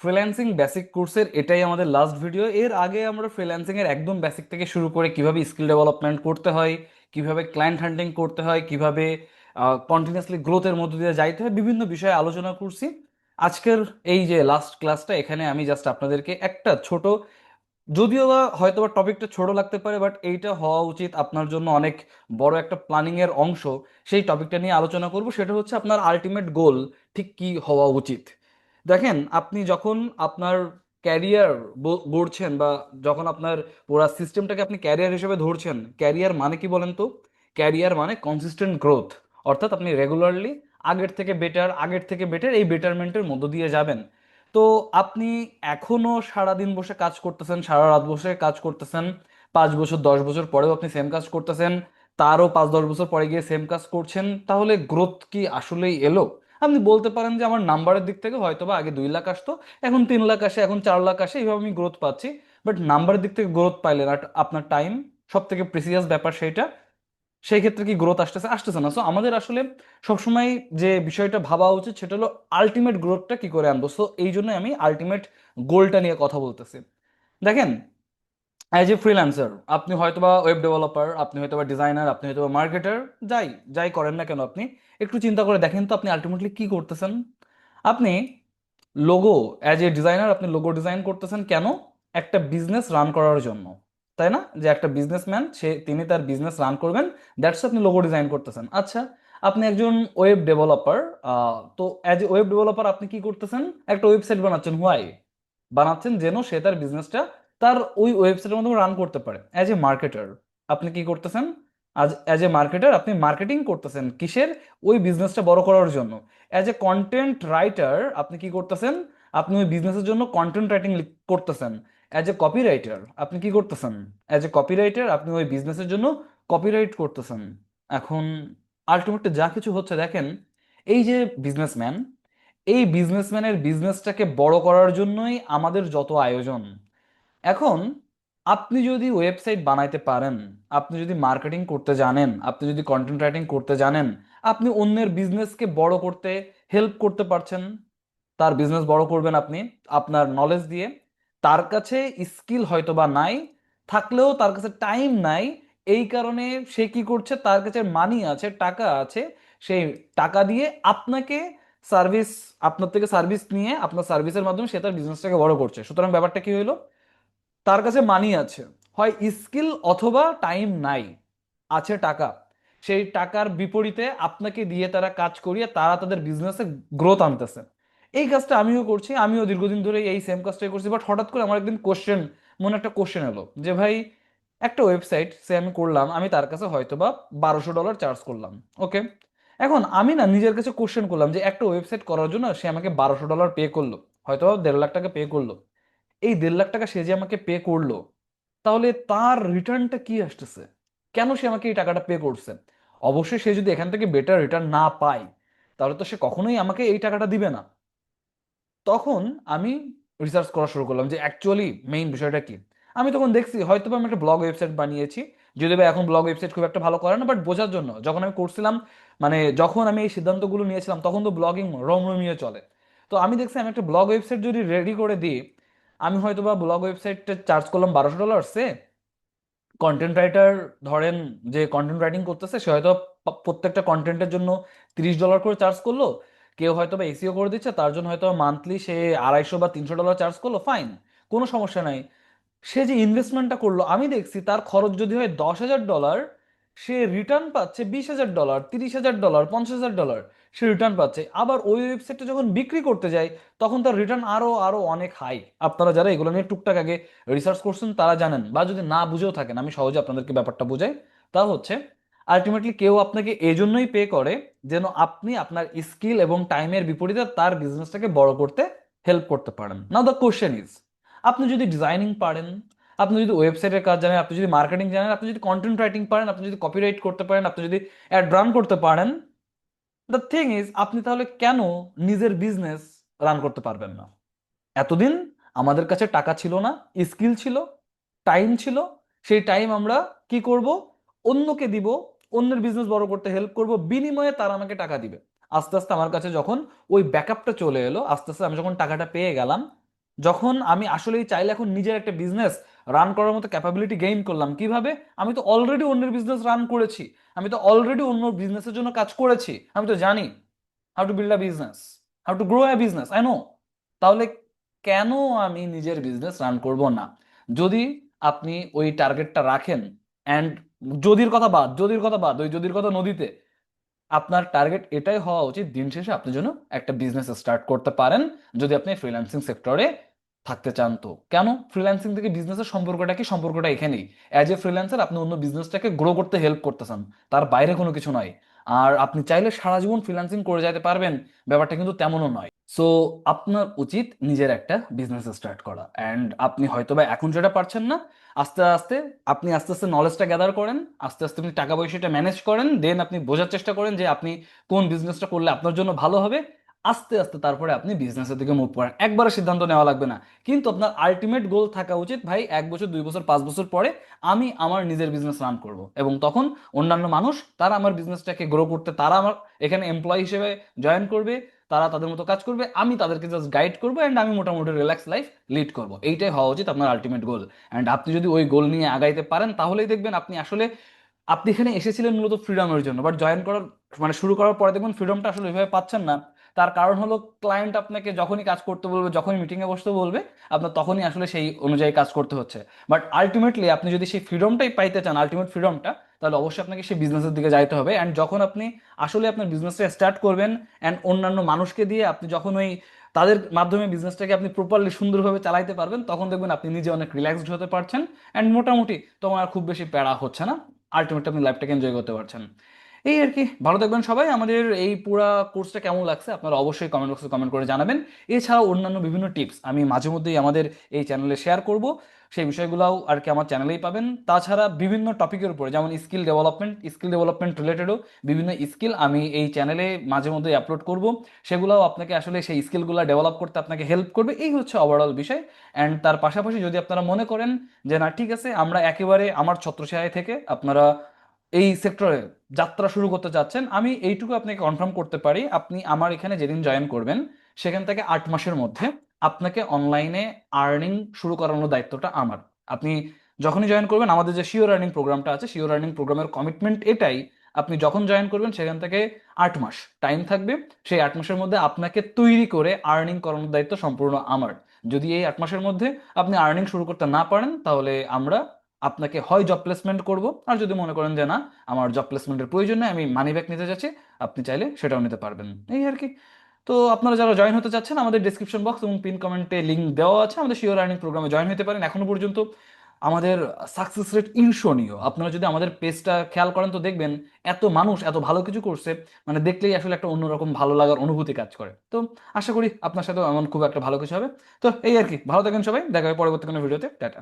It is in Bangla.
ফ্রিল্যান্সিং বেসিক কোর্সের এটাই আমাদের লাস্ট ভিডিও। এর আগে আমরা ফ্রিল্যান্সিং এর একদম বেসিক থেকে শুরু করে কিভাবে স্কিল ডেভেলপমেন্ট করতে হয়, কিভাবে ক্লায়েন্ট হান্টিং করতে হয়, কিভাবে কন্টিনিউয়াসলি গ্রোথের মধ্য দিয়ে যাইতে হয়, বিভিন্ন বিষয়ে আলোচনা করছি। আজকের এই যে লাস্ট ক্লাসটা, এখানে আমি জাস্ট আপনাদেরকে একটা ছোট, যদিও বা হয়তো বা টপিকটা ছোট লাগতে পারে, বাট এইটা হওয়া উচিত আপনার জন্য অনেক বড় একটা প্ল্যানিং এর অংশ। সেই টপিকটা নিয়ে আলোচনা করব, সেটা হচ্ছে আপনার আলটিমেট গোল ঠিক কি হওয়া উচিত। দেখেন, আপনি যখন আপনার ক্যারিয়ার গড়ছেন, বা যখন আপনার পুরো সিস্টেমটাকে আপনি ক্যারিয়ার হিসেবে ধরছেন, ক্যারিয়ার মানে কি বলেন তো? ক্যারিয়ার মানে কনসিস্টেন্ট গ্রোথ। অর্থাৎ আপনি রেগুলারলি আগের থেকে বেটার এই বেটারমেন্টের মধ্য দিয়ে যাবেন। তো আপনি এখনো সারাদিন বসে কাজ করতেছেন, সারা রাত বসে কাজ করতেছেন, 5 বছর 10 বছর পরেও আপনি সেম কাজ করতেছেন, তারও 5-10 বছর পরে গিয়ে সেম কাজ করছেন, তাহলে গ্রোথ কি আসলেই এলো? আপনি বলতে পারেন যে আমার নাম্বারের দিক থেকে হয়তো বা আগে 2 লাখ আসতো, এখন 3 লাখ আসে, এখন 4 লাখ আসে, এইভাবে আমি গ্রোথ পাচ্ছি। বাট নাম্বারের দিক থেকে গ্রোথ পাইলেন, আর আপনার টাইম সব থেকে প্রিসিয়াস ব্যাপার সেইটা, সেই ক্ষেত্রে কি গ্রোথ আসতেছে? আসতেছে না। সো আমাদের আসলে সবসময় যে বিষয়টা ভাবা উচিত সেটা হলো আলটিমেট গ্রোথটা কি করে আনবো। সো এই জন্য আমি আলটিমেট গোলটা নিয়ে কথা বলতেছি। দেখেন, অ্যাজ এ ফ্রিল্যান্সার আপনি হয়তোবা ওয়েব ডেভেলপার, আপনি হয়তোবা ডিজাইনার, আপনি হয়তোবা মার্কেটার, যাই যাই করেন না কেন, আপনি একটু চিন্তা করে দেখেন তো আপনি আলটিমেটলি কি করতেছেন। আপনি লোগো, অ্যাজ এ ডিজাইনার আপনি লোগো ডিজাইন করতেছেন কেন? একটা বিজনেস রান করার জন্য, তাই না? যে একটা বিজনেসম্যান, তিনি তার বিজনেস রান করবেন, দ্যাটস আপনি লোগো ডিজাইন করতেছেন। আচ্ছা, আপনি একজন ওয়েব ডেভেলপার, তো অ্যাজ এ ওয়েব ডেভেলপার আপনি কি করতেছেন? একটা ওয়েবসাইট বানাচ্ছেন। হোয়াই বানাচ্ছেন? যেন সে তার বিজনেসটা তার ওই ওয়েবসাইটের মাধ্যমে রান করতে পারে। অ্যাজ এ মার্কেটার আপনি কি করতেছেন? আজ অ্যাজ এ মার্কেটার আপনি মার্কেটিং করতেছেন কিসের? ওই বিজনেসটা বড় করার জন্য। অ্যাজ এ কন্টেন্ট রাইটার আপনি কি করতেছেন? আপনি ওই বিজনেসের জন্য কন্টেন্ট রাইটিং করতেছেন। অ্যাজ এ কপিরাইটার আপনি কি করতেছেন? অ্যাজ এ কপিরাইটার আপনি ওই বিজনেসের জন্য কপিরাইট করতেছেন। এখন আলটিমেটলি যা কিছু হচ্ছে দেখেন, এই যে বিজনেসম্যান, এই বিজনেসম্যানের বিজনেসটাকে বড় করার জন্যই আমাদের যত আয়োজন। এখন আপনি যদি ওয়েবসাইট বানাইতে পারেন, আপনি যদি মার্কেটিং করতে জানেন, আপনি যদি কন্টেন্ট রাইটিং করতে জানেন, আপনি অন্যের বিজনেসকে বড় করতে হেল্প করতে পারছেন। তার বিজনেস বড় করবেন আপনি আপনার নলেজ দিয়ে। তার কাছে স্কিল হয়তো বা নাই, থাকলেও তার কাছে টাইম নাই। এই কারণে সে কি করছে? তার কাছে মানি আছে, টাকা আছে, সেই টাকা দিয়ে আপনাকে সার্ভিস, আপনার থেকে সার্ভিস নিয়ে আপনার সার্ভিসের মাধ্যমে সে তার বিজনেসটাকে বড় করছে। সুতরাং ব্যাপারটা কি হইলো? তার কাছে মানি আছে, হয় স্কিল অথবা টাইম নাই, আছে টাকা। সেই টাকার বিপরীতে আপনাকে দিয়ে তারা কাজ করিয়ে তারা তাদের বিজনেসে গ্রোথ আনতেছে। এই কাজটা আমিও করছি, আমিও দীর্ঘদিন ধরে এই সেম কাজটাই করছি। বাট হঠাৎ করে আমার একদিন মনে একটা কোশ্চেন এলো যে ভাই, একটা ওয়েবসাইট সে আমি করলাম, আমি তার কাছে হয়তো বা $1200 চার্জ করলাম। ওকে, এখন আমি না নিজের কাছে কোশ্চেন করলাম যে একটা ওয়েবসাইট করার জন্য সে আমাকে $1200 পে করলো, হয়তো বা 1.5 লাখ টাকা পে করলো। এই 1.5 লাখ টাকা সে যে আমাকে পে করলো, তাহলে তার রিটার্নটা কি আসতেছে? কেন সে আমাকে এই টাকাটা পে করছে? অবশ্যই সে যদি এখান থেকে বেটার রিটার্ন না পায়, তাহলে তো সে কখনোই আমাকে এই টাকাটা দিবে না। তখন আমি রিসার্চ করা শুরু করলাম যে অ্যাকচুয়ালি মেইন বিষয়টা কি। আমি তখন দেখছি হয়তো বা আমি একটা ব্লগ ওয়েবসাইট বানিয়েছি, যদিও বা এখন ব্লগ ওয়েবসাইট খুব একটা ভালো করে না, বাট বোঝার জন্য যখন আমি করছিলাম, মানে যখন আমি এই সিদ্ধান্তগুলো নিয়েছিলাম, তখন তো ব্লগিং রমরমিয়ে চলে। তো আমি দেখছি আমি একটা ব্লগ ওয়েবসাইট যদি রেডি করে দিই, আমি হয়তো বা ব্লগ ওয়েবসাইটটা চার্জ করলাম $1200 সে। কন্টেন্ট রাইটার, ধরেন যে কন্টেন্ট রাইটিং করতেছে, সে হয়তো প্রত্যেকটা কন্টেন্টের জন্য $30 করে চার্জ করলো। কেউ হয়তো বা এসিও করে দিচ্ছে, তার জন্য হয়তো মান্থলি সে 250 বা $300 চার্জ করলো, ফাইন, কোনো সমস্যা নাই। সে যে ইনভেস্টমেন্টটা করলো, আমি দেখছি তার খরচ যদি হয় $10,000, সে রিটার্ন পাচ্ছে $20,000, $30,000, $50,000 সে রিটার্ন পাচ্ছে। আবার ওই ওয়েবসাইটটা যখন বিক্রি করতে যায়, তখন তার রিটার্ন আরো আরো অনেক হাই। আপনারা যারা এগুলো নিয়ে টুকটাক আগে রিসার্চ করছেন তারা জানেন, বা যদি না বুঝেও থাকেন আমি সহজে আপনাদেরকে ব্যাপারটা বুঝাই। তা হচ্ছে আলটিমেটলি কেউ আপনাকে এই জন্যই পে করে যেন আপনি আপনার স্কিল এবং টাইমের বিপরীতে তার বিজনেসটাকে বড় করতে হেল্প করতে পারেন। নাও দ্য কোশ্চেন ইজ, আপনি যদি ডিজাইনিং পারেন, আপনি যদি ওয়েবসাইটের কাজ জানেন, আপনি যদি মার্কেটিং জানেন, আপনি যদি কন্টেন্ট রাইটিং পারেন, আপনি যদি কপিরাইট করতে পারেন, আপনি যদি অ্যাড রান করতে পারেন, দ্য থিং ইজ আপনি তাহলে কেন নিজের বিজনেস রান করতে পারবেন না? এতদিন আমাদের কাছে টাকা ছিল না, স্কিল ছিল, টাইম ছিল। সেই টাইম আমরা কি করব? অন্যকে দিব, অন্যের বিজনেস বড় করতে হেল্প করব, বিনিময়ে তারা আমাকে টাকা দিবে। আস্তে আস্তে আমার কাছে যখন ওই ব্যাকআপটা চলে এলো, আস্তে আস্তে আমি যখন টাকাটা পেয়ে গেলাম, যখন আমি আসলেই চাইলে এখন নিজের একটা বিজনেস রান করার মতো ক্যাপাবিলিটি গেইন করলাম কিভাবে, আমি তো অলরেডি অন্যের বিজনেস রান করেছি, আমি তো অলরেডি অন্য বিজনেসের জন্য কাজ করেছি, আমি তো জানি how to build a business, how to grow a business, I know. তাহলে কেন আমি নিজের বিজনেস রান করব না? যদি আপনি ওই টার্গেটটা রাখেন, অ্যান্ড যদির কথা বাদ, ওই যদির কথা নদীতে, আপনার টার্গেট এটাই হওয়া উচিত দিন শেষে আপনি যেন একটা বিজনেস স্টার্ট করতে পারেন, যদি আপনি ফ্রিল্যান্সিং সেক্টরে থাকতে চান। তো কেন ফ্রিল্যান্সিং থেকে বিজনেসের সম্পর্কটা কি? সম্পর্কটা এখানেই, অ্যাজ এ ফ্রিল্যান্সার আপনি অন্য বিজনেসটাকে গ্রো করতে হেল্প করতেছেন, তার বাইরে কোনো কিছু নয়। আর আপনি চাইলে সারা জীবন ফ্রিল্যান্সিং করে যেতে পারবেন, ব্যাপারটা কিন্তু তেমনও নয়। সো আপনার উচিত নিজের একটা বিজনেস স্টার্ট করা, অ্যান্ড আপনি হয়তো বা এখন যেটা পারছেন না, আস্তে আস্তে আস্তে আস্তে নলেজটা গ্যাদার করেন, আস্তে আস্তে আপনি টাকা পয়সাটা ম্যানেজ করেন, দেন আপনি বোঝার চেষ্টা করেন যে আপনি কোন বিজনেসটা করলে আপনার জন্য ভালো হবে। আস্তে আস্তে তারপরে আপনি বিজনেসের দিকে মুভ করেন, একবারে সিদ্ধান্ত নেওয়া লাগবে না। কিন্তু আপনার আলটিমেট গোল থাকা উচিত, ভাই 1 বছর 2 বছর 5 বছর পরে আমি আমার নিজের বিজনেস রান করব, এবং তখন অন্যান্য মানুষ তারা আমার বিজনেসটাকে গ্রো করতে, তারা আমার এখানে এমপ্লয়ি হিসেবে জয়েন করবে, তারা তাদের মতো কাজ করবে, আমি তাদেরকে জাস্ট গাইড করবো, অ্যান্ড আমি মোটামুটি রিল্যাক্স লাইফ লিড করবো। এইটাই হওয়া উচিত আপনার আলটিমেট গোল। অ্যান্ড আপনি যদি ওই গোল নিয়ে আগাইতে পারেন, তাহলেই দেখবেন আপনি আসলে, আপনি এখানে এসেছিলেন মূলত ফ্রিডমের জন্য, বাট জয়েন করার মানে শুরু করার পরে দেখবেন ফ্রিডমটা আসলে ওইভাবে পাচ্ছেন না। তার কারণ হলো ক্লায়েন্ট আপনাকে যখনই কাজ করতে বলবে, যখনই মিটিংয়ে বসতে বলবে, আপনার তখনই আসলে সেই অনুযায়ী কাজ করতে হচ্ছে। বাট আলটিমেটলি আপনি যদি সেই ফ্রিডমটাই পাইতে চান, আলটিমেট ফ্রিডমটা, তাহলে অবশ্যই আপনাকে সেই বিজনেসের দিকে যাইতে হবে। অ্যান্ড যখন আপনি আসলে আপনার বিজনেসটা স্টার্ট করবেন, অ্যান্ড অন্যান্য মানুষকে দিয়ে আপনি যখন ওই তাদের মাধ্যমে বিজনেসটাকে আপনি প্রপারলি সুন্দরভাবে চালাইতে পারবেন, তখন দেখবেন আপনি নিজে অনেক রিল্যাক্সড হতে পারছেন, অ্যান্ড মোটামুটি তখন আর খুব বেশি প্যারা হচ্ছে না, আলটিমেটলি আপনি লাইফটাকে এনজয় করতে পারছেন। এই আর কি। ভালো থাকবেন সবাই। আমাদের এই পুরা কোর্সটা কেমন লাগছে আপনারা অবশ্যই কমেন্ট বক্সে কমেন্ট করে জানাবেন। এছাড়াও অন্যান্য বিভিন্ন টিপস আমি মাঝে মধ্যেই আমাদের এই চ্যানেলে শেয়ার করব, সেই বিষয়গুলোও আর কি আমার চ্যানেলেই পাবেন। তাছাড়া বিভিন্ন টপিকের উপরে, যেমন স্কিল ডেভেলপমেন্ট রিলেটেডও বিভিন্ন স্কিল আমি এই চ্যানেলে মাঝে মধ্যে আপলোড করব, সেগুলোও আপনাকে আসলে সেই স্কিলগুলো ডেভেলপ করতে আপনাকে হেল্প করবে। এই হচ্ছে ওভারঅল বিষয়। অ্যান্ড তার পাশাপাশি যদি আপনারা মনে করেন যে না ঠিক আছে, আমরা একেবারে আমার ছত্রছায়ায় থেকে আপনারা এই সেক্টরে যাত্রা শুরু করতে চাচ্ছেন, আমি এইটুকু আপনাকে কনফার্ম করতে পারি, আপনি আমার এখানে যেদিন জয়েন করবেন, সেখান থেকে 8 মাসের মধ্যে আপনাকে অনলাইনে আর্নিং শুরু করানোর দায়িত্বটা আমার। আপনি যখনই জয়েন করবেন, আমাদের যে শিওর আর্নিং প্রোগ্রামটা আছে, শিওর আর্নিং প্রোগ্রামের কমিটমেন্ট এটাই, আপনি যখন জয়েন করবেন সেখান থেকে 8 মাস টাইম থাকবে, সেই 8 মাসের মধ্যে আপনাকে তৈরি করে আর্নিং করানোর দায়িত্ব সম্পূর্ণ আমার। যদি এই 8 মাসের মধ্যে আপনি আর্নিং শুরু করতে না পারেন, তাহলে আমরা আপনাকে হয় জব প্লেসমেন্ট করব, আর যদি মনে করেন যে না আমার জব প্লেসমেন্টের প্রয়োজন নেই, আমি মানি ব্যাক নিতে চাচ্ছি, আপনি চাইলে সেটাও নিতে পারবেন। এই আর কি। তো আপনারা যারা জয়েন হতে চাচ্ছেন, আমাদের ডিসক্রিপশন বক্স এবং পিন কমেন্টে লিঙ্ক দেওয়া আছে, আমাদের শিওর আর্নিং প্রোগ্রামে জয়েন হতে পারেন। এখনো পর্যন্ত আমাদের সাকসেস রেট ঈর্ষণীয়। আপনারা যদি আমাদের পেজটা খেয়াল করেন, তো দেখবেন এত মানুষ এত ভালো কিছু করছে, মানে দেখলেই আসলে একটা অন্যরকম ভালো লাগার অনুভূতি কাজ করে। তো আশা করি আপনার সাথেও এমন খুব একটা ভালো কিছু হবে। তো এই আর কি, ভালো থাকেন সবাই, দেখা হবে পরবর্তী কোনো ভিডিওতে। টাটা।